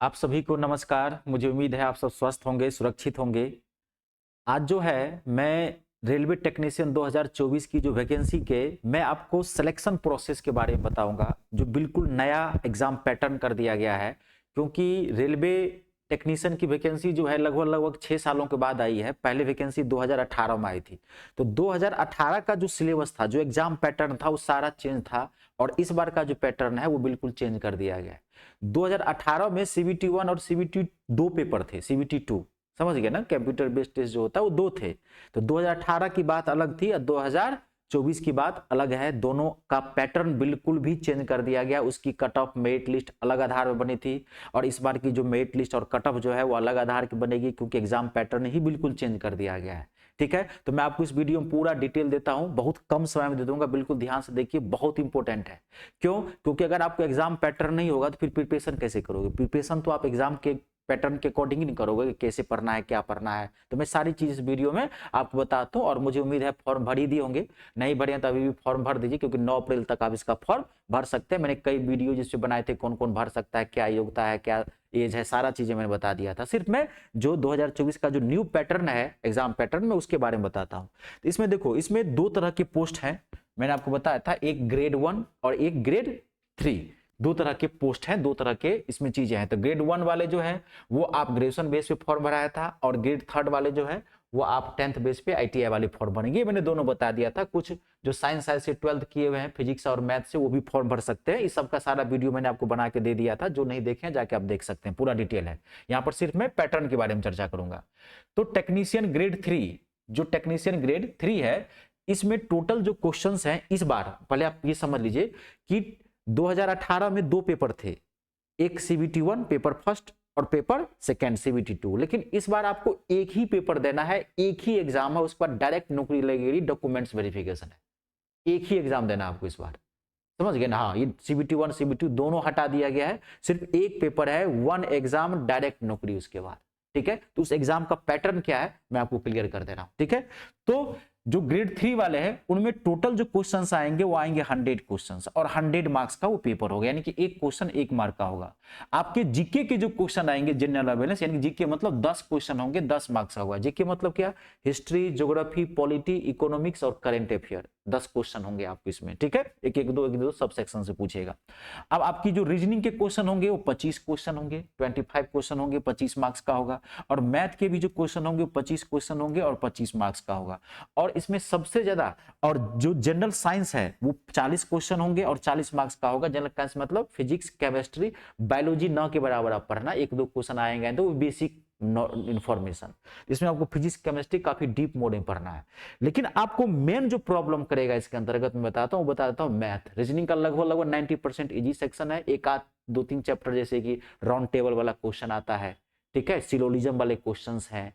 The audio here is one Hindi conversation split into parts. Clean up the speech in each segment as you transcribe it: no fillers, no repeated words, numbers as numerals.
आप सभी को नमस्कार। मुझे उम्मीद है आप सब स्वस्थ होंगे, सुरक्षित होंगे। आज जो है मैं रेलवे टेक्नीशियन 2024 की जो वैकेंसी के मैं आपको सिलेक्शन प्रोसेस के बारे में बताऊंगा, जो बिल्कुल नया एग्जाम पैटर्न कर दिया गया है। क्योंकि रेलवे टेक्नीशियन की वैकेंसी जो है लगभग लगभग 6 सालों के बाद आई है। पहले वैकेंसी 2018 में आई थी। तो 2018 का जो सिलेबस था, जो एग्जाम पैटर्न था, वो सारा चेंज था। और इस बार का जो पैटर्न है वो बिल्कुल चेंज कर दिया गया है। 2018 में सीबीटी 1 और सीबीटी 2 पेपर थे। सीबीटी 2 समझ गए ना, कंप्यूटर बेस्ड टेस्ट जो होता है वो 2 थे। तो 2018 की बात अलग थी और 2024 की बात अलग है। दोनों का पैटर्न बिल्कुल भी चेंज कर दिया गया। उसकी कट ऑफ मेरिट लिस्ट अलग आधार पर बनी थी और इस बार की जो मेरिट लिस्ट और कट ऑफ जो है वो अलग आधार की बनेगी, क्योंकि एग्जाम पैटर्न ही बिल्कुल चेंज कर दिया गया है। ठीक है, तो मैं आपको इस वीडियो में पूरा डिटेल देता हूं, बहुत कम समय में दे दूंगा। बिल्कुल ध्यान से देखिए, बहुत इंपॉर्टेंट है। क्यों? क्योंकि अगर आपको एग्जाम पैटर्न नहीं होगा तो फिर प्रिपरेशन कैसे करोगे? प्रिपरेशन तो आप एग्जाम के पैटर्न के अकॉर्डिंग ही नहीं करोगे कि कैसे पढ़ना है, क्या पढ़ना है। तो मैं सारी चीज इस वीडियो में आपको बताता हूँ और मुझे उम्मीद है फॉर्म भर ही दिए होंगे। नहीं भरे हैं तो अभी भी फॉर्म भर दीजिए, क्योंकि 9 अप्रैल तक आप इसका फॉर्म भर सकते हैं। मैंने कई वीडियो जिसपे बनाए थे, कौन कौन भर सकता है, क्या योग्यता है, क्या एज है, सारा चीजें मैंने बता दिया था। सिर्फ मैं जो 2024 का जो न्यू पैटर्न है एग्जाम पैटर्न में, उसके बारे में बताता हूँ। तो इसमें देखो, इसमें 2 तरह के पोस्ट हैं। मैंने आपको बताया था, एक ग्रेड 1 और एक ग्रेड 3। 2 तरह के पोस्ट हैं, 2 तरह के इसमें चीजें हैं। तो ग्रेड 1 वाले जो है वो आप ग्रेजुएशन बेस पे फॉर्म भराया था, और ग्रेड 3 वाले जो है वो आप 10th बेस पे आईटीआई वाले फॉर्म भरेंगे। मैंने दोनों बता दिया था। कुछ जो साइंस साइंस से 12th किए हुए हैं, फिजिक्स और मैथ से, वो भी फॉर्म भर सकते हैं। इस सब का सारा वीडियो मैंने आपको बना के दे दिया था। जो नहीं देखे जाके आप देख सकते हैं, पूरा डिटेल है। यहाँ पर सिर्फ मैं पैटर्न के बारे में चर्चा करूंगा। तो टेक्नीशियन ग्रेड 3, जो टेक्नीशियन ग्रेड 3 है, इसमें टोटल जो क्वेश्चन हैं इस बार, पहले आप ये समझ लीजिए कि 2018 में 2 पेपर थे। एक सीबीटी 1 पेपर फर्स्ट और पेपर सेकंड सीबीटी 2। लेकिन इस बार आपको एक ही पेपर देना है, एक ही एग्जाम है, उस पर डायरेक्ट नौकरी लगेगी, डॉक्यूमेंट्स वेरिफिकेशन है। एक ही एग्जाम देना आपको इस बार। समझ गए ना? हाँ, ये सीबीटी 1 सीबीटी 2 दोनों हटा दिया गया है। सिर्फ एक पेपर है, 1 एग्जाम, डायरेक्ट नौकरी उसके बाद। ठीक है, तो उस एग्जाम का पैटर्न क्या है मैं आपको क्लियर कर दे रहा हूं। ठीक है, तो जो ग्रेड 3 वाले हैं उनमें टोटल जो क्वेश्चंस आएंगे वो आएंगे 100 क्वेश्चंस, और 100 मार्क्स का वो पेपर होगा। यानी कि एक क्वेश्चन 1 मार्क का होगा। आपके जीके के जो क्वेश्चन आएंगे जनरल अवेयरनेस, यानी कि जीके मतलब 10 क्वेश्चन होंगे, 10 मार्क्स का होगा। जीके मतलब क्या? हिस्ट्री, ज्योग्राफी, पॉलिटी, इकोनॉमिक्स और करंट अफेयर। 10 क्वेश्चन होंगे आपको इसमें। ठीक है, एक एक दो सब सेक्शन से पूछेगा। अब आपकी जो रीजनिंग के क्वेश्चन होंगे वो 25 क्वेश्चन होंगे, 25 क्वेश्चन होंगे, 25 मार्क्स का होगा। और मैथ के भी जो क्वेश्चन होंगे वो 25 क्वेश्चन होंगे और 25 मार्क्स का होगा। और इसमें सबसे ज्यादा, और जो जनरल साइंस है वो 40 क्वेश्चन होंगे और 40 मार्क्स का होगा। जनरल साइंस मतलब फिजिक्स, केमिस्ट्री, बायोलॉजी न के बराबर आप पढ़ना। 1-2 क्वेश्चन आएंगे तो बेसिक इंफॉर्मेशन। इसमें आपको फिजिक्स, केमिस्ट्री काफी डीप मोड में पढ़ना है। लेकिन आपको मेन जो प्रॉब्लम करेगा इसके अंतर्गत मैं बताता हूँ मैथ। रीजनिंग का लगभग लगभग 90% इजी सेक्शन है। एक आध 2-3 चैप्टर जैसे कि राउंड टेबल वाला क्वेश्चन आता है, ठीक है, सिलोजिज्म वाले क्वेश्चंस हैं,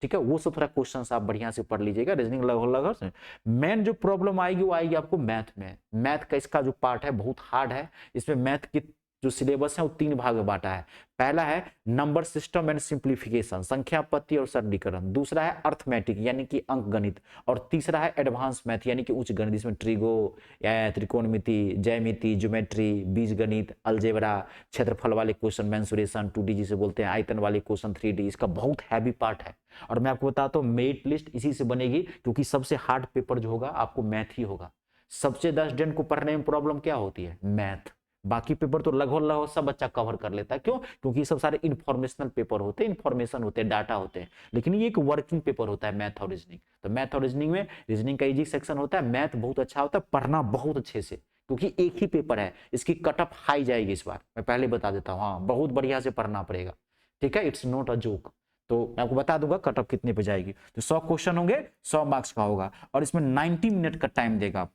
ठीक है, वो सब थोड़ा क्वेश्चंस आप बढ़िया से पढ़ लीजिएगा। रीजनिंग लगभग लगभग मेन जो प्रॉब्लम आएगी वो आएगी आपको मैथ में। मैथ का इसका जो पार्ट है बहुत हार्ड है। इसमें मैथ की जो सिलेबस है वो 3 भाग में बांटा है। पहला है नंबर सिस्टम एंड सिंप्लीफिकेशन, संख्या पत्ती और सरलीकरण। दूसरा है अर्थमेटिक यानी कि अंक गणित। और तीसरा है एडवांस मैथ यानी कि उच्च गणित, जिसमें ट्रिगो, त्रिकोणमिति, ज्यामिति, ज्योमेट्री, बीजगणित, अलजेब्रा, क्षेत्रफल वाले क्वेश्चन, मेंसुरेशन 2D जिसे बोलते हैं, आयतन वाले क्वेश्चन 3D। इसका बहुत हैवी पार्ट है। और मैं आपको बताता हूँ मेरिट लिस्ट इसी से बनेगी, क्योंकि सबसे हार्ड पेपर जो होगा आपको मैथ ही होगा। सबसे 10 स्टूडेंट को पढ़ने में प्रॉब्लम क्या होती है? मैथ। बाकी पेपर तो लगभग लगभग सब बच्चा कवर कर लेता है। क्यों? क्योंकि ये सब सारे इंफॉर्मेशनल पेपर होते हैं, इंफॉर्मेशन होते हैं, डाटा होते हैं। लेकिन ये एक वर्किंग पेपर होता है मैथ और रीजनिंग। तो मैथ और रीजनिंग में रीजनिंग का इजी सेक्शन होता है, मैथ बहुत अच्छा होता है, पढ़ना बहुत अच्छे से, क्योंकि एक ही पेपर है। इसकी कट ऑफ हाई जाएगी इस बार, मैं पहले बता देता हूँ। हाँ, बहुत बढ़िया से पढ़ना पड़ेगा। ठीक है, इट्स नॉट अ जोक। तो मैं आपको बता दूंगा कट ऑफ कितने पे जाएगी। तो 100 क्वेश्चन होंगे, 100 मार्क्स का होगा, और इसमें 90 मिनट का टाइम देगा आपको,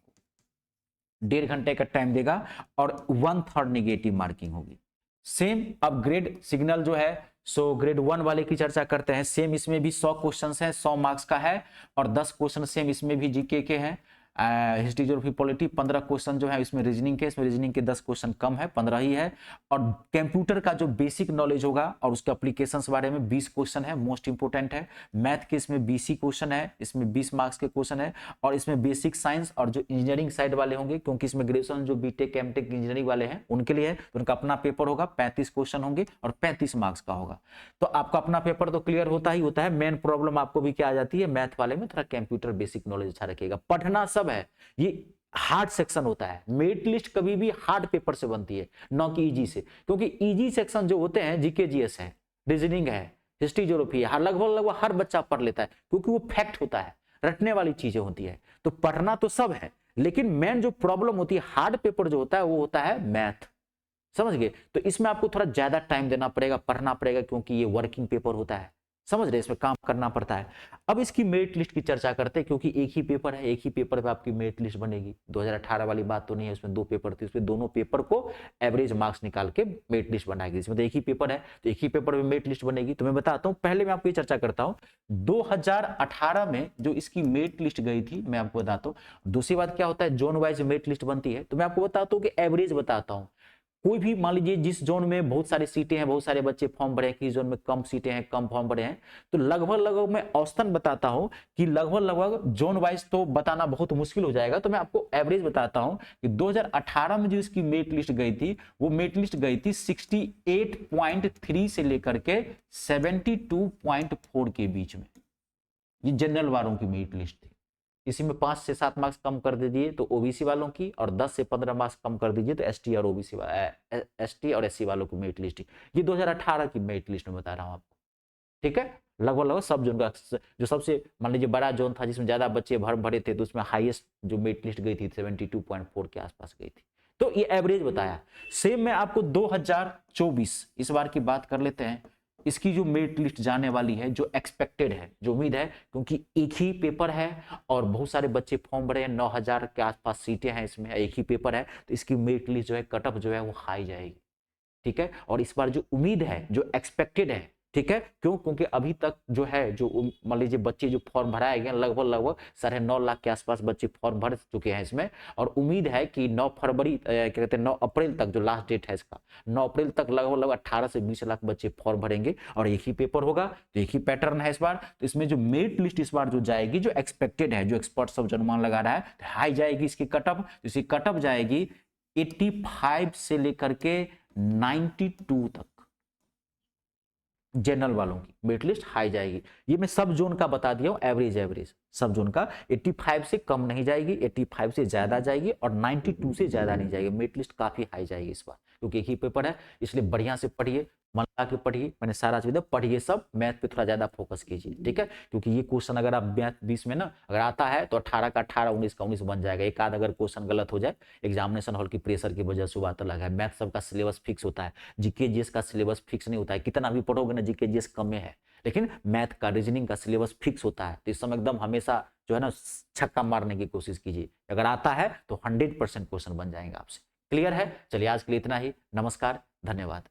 1.5 घंटे का टाइम देगा, और 1/3 नेगेटिव मार्किंग होगी। सेम अपग्रेड सिग्नल जो है, सो ग्रेड 1 वाले की चर्चा करते हैं। सेम इसमें भी 100 क्वेश्चन है, 100 मार्क्स का है, और 10 क्वेश्चन सेम इसमें भी जीके के हैं। हिस्ट्री ज्योग्राफी पॉलिटी 15 क्वेश्चन जो है इसमें रीजनिंग के, इसमें रीजनिंग के 10 क्वेश्चन कम है, 15 ही है। और कंप्यूटर का जो बेसिक नॉलेज होगा और उसके एप्लीकेशंस बारे में 20 क्वेश्चन है, मोस्ट इंपोर्टेंट है। मैथ के इसमें 20 ही क्वेश्चन है, इसमें 20 मार्क्स के क्वेश्चन है। और इसमें बेसिक साइंस और जो इंजीनियरिंग साइड वाले होंगे, क्योंकि इसमें ग्रेजुएशन जो बीटेक एमटेक इंजीनियरिंग वाले हैं उनके लिए है, तो उनका अपना पेपर होगा, 35 क्वेश्चन होंगे और 35 मार्क्स का होगा। तो आपका अपना पेपर तो क्लियर होता ही होता है। मेन प्रॉब्लम आपको भी क्या आ जाती है, मैथ वाले में थोड़ा कंप्यूटर बेसिक नॉलेज अच्छा रखिएगा। पढ़ना सब है, ये हार्ड सेक्शन होता है। मेरिट लिस्ट कभी भी हार्ड पेपर से बनती है, न कि इजी से, क्योंकि इजी सेक्शन जो होते हैं जीके जीएस है, रीजनिंग है, हिस्ट्री ज्योग्राफी है, लगभग हर बच्चा पढ़ लेता है, क्योंकि वो फैक्ट होता है, रटने वाली चीजें होती है। तो पढ़ना तो सब है, लेकिन मेन जो प्रॉब्लम होती है हार्ड पेपर जो होता है वो होता है मैथ। समझ गए? तो इसमें आपको थोड़ा ज्यादा टाइम देना पड़ेगा, पढ़ना पड़ेगा, क्योंकि ये वर्किंग पेपर होता है। समझ रहे? इसमें काम करना पड़ता है। अब इसकी मेरिट लिस्ट की चर्चा करते हैं, क्योंकि एक ही पेपर है, एक ही पेपर पे आपकी मेरिट लिस्ट बनेगी। 2018 वाली बात तो नहीं है, उसमें 2 पेपर थे, उसमें दोनों पेपर को एवरेज मार्क्स निकाल के मेरिट लिस्ट बनाएगी। इसमें तो एक ही पेपर है, तो एक ही पेपर में मेरिट लिस्ट बनेगी। तो मैं बताता हूँ, पहले मैं आपको ये चर्चा करता हूँ 2018 में जो इसकी मेरिट लिस्ट गई थी, मैं आपको बताता हूँ। दूसरी बात क्या होता है, जोन वाइज मेरिट लिस्ट बनती है, तो मैं आपको बताता हूँ कि एवरेज बताता हूँ। कोई भी मान लीजिए जिस जोन में बहुत सारी सीटें हैं, बहुत सारे बच्चे फॉर्म भरे हैं, किस जोन में कम सीटें हैं, कम फॉर्म भरे हैं, तो लगभग मैं औसतन बताता हूं कि लगभग जोन वाइज तो बताना बहुत मुश्किल हो जाएगा। तो मैं आपको एवरेज बताता हूं कि 2018 में जो इसकी मेरिट लिस्ट गई थी, वो मेरिट लिस्ट गई थी 68.3 से लेकर के 72.4 के बीच में। ये जनरल वालों की मेरिट लिस्ट थी। इसी में 5 से 7 मार्क्स कम कर दीजिए तो ओबीसी वालों की, और 10 से 15 मार्क्स कम कर दीजिए तो एसटी और ओबीसी एसटी और एससी वालों की मेरिट लिस्ट। ये 2018 की मेरिट लिस्ट में बता रहा हूं आपको। ठीक है? लगभग सब जोन का जो सबसे मान लीजिए बड़ा जोन था, जिसमें ज्यादा बच्चे भरे थे, तो उसमें हाईएस्ट जो मेरिट लिस्ट गई थी 72.4 के आसपास गई थी। तो ये एवरेज बताया। सेम मैं आपको 2024 इस बार की बात कर लेते हैं। इसकी जो मेरिट लिस्ट जाने वाली है, जो एक्सपेक्टेड है, जो उम्मीद है, क्योंकि एक ही पेपर है और बहुत सारे बच्चे फॉर्म भरे हैं, 9000 के आसपास सीटें हैं, इसमें एक ही पेपर है, तो इसकी मेरिट लिस्ट जो है, कट ऑफ जो है वो हाई जाएगी। ठीक है? और इस बार जो उम्मीद है, जो एक्सपेक्टेड है, ठीक है, क्यों? क्योंकि अभी तक जो है, जो मान लीजिए बच्चे जो फॉर्म भराए गए, लगभग 9.5 लाख के आसपास बच्चे फॉर्म भर चुके हैं इसमें। और उम्मीद है कि 9 फरवरी क्या कहते हैं 9 अप्रैल तक, जो लास्ट डेट है इसका, 9 अप्रैल तक लगभग 18 से 20 लाख बच्चे फॉर्म भरेंगे और एक ही पेपर होगा। तो एक ही पैटर्न है इस बार। तो इसमें जो मेरिट लिस्ट इस बार जो जाएगी, जो एक्सपेक्टेड है, जो एक्सपर्ट सब अनुमान लगा रहा है, तो हाई जाएगी इसकी कटअप। इसकी कटअप जाएगी 85 से लेकर के 92 तक। जनरल वालों की मेरिट लिस्ट हाई जाएगी। ये मैं सब जोन का बता दिया हूं, एवरेज सब जोन का। 85 से कम नहीं जाएगी, 85 से ज्यादा जाएगी, और 92 से ज्यादा नहीं जाएगी। मेरिट लिस्ट काफी हाई जाएगी इस बार, क्योंकि एक ही पेपर है। इसलिए बढ़िया से पढ़िए, मन लगा के पढ़िए। मैंने सारा चीज पढ़िए, सब मैथ पे थोड़ा ज्यादा फोकस कीजिए। ठीक है? क्योंकि ये क्वेश्चन अगर आप मैथ 20 में ना अगर आता है, तो 18 का 18, 19 का 19 बन जाएगा। एक आध अगर क्वेश्चन गलत हो जाए एग्जामिनेशन हॉल की प्रेशर की वजह से, बात अलग है। मैथ सबका सिलेबस फिक्स होता है, जीके जीएस का सिलेबस फिक्स नहीं होता है। कितना भी पढ़ोगे ना, जीके जीएस कम में है, लेकिन मैथ का, रीजनिंग का सिलेबस फिक्स होता है। तो इस समय एकदम हमेशा जो है ना छक्का मारने की कोशिश कीजिए। अगर आता है तो 100% क्वेश्चन बन जाएंगे आपसे। क्लियर है? चलिए आज के लिए इतना ही। नमस्कार, धन्यवाद।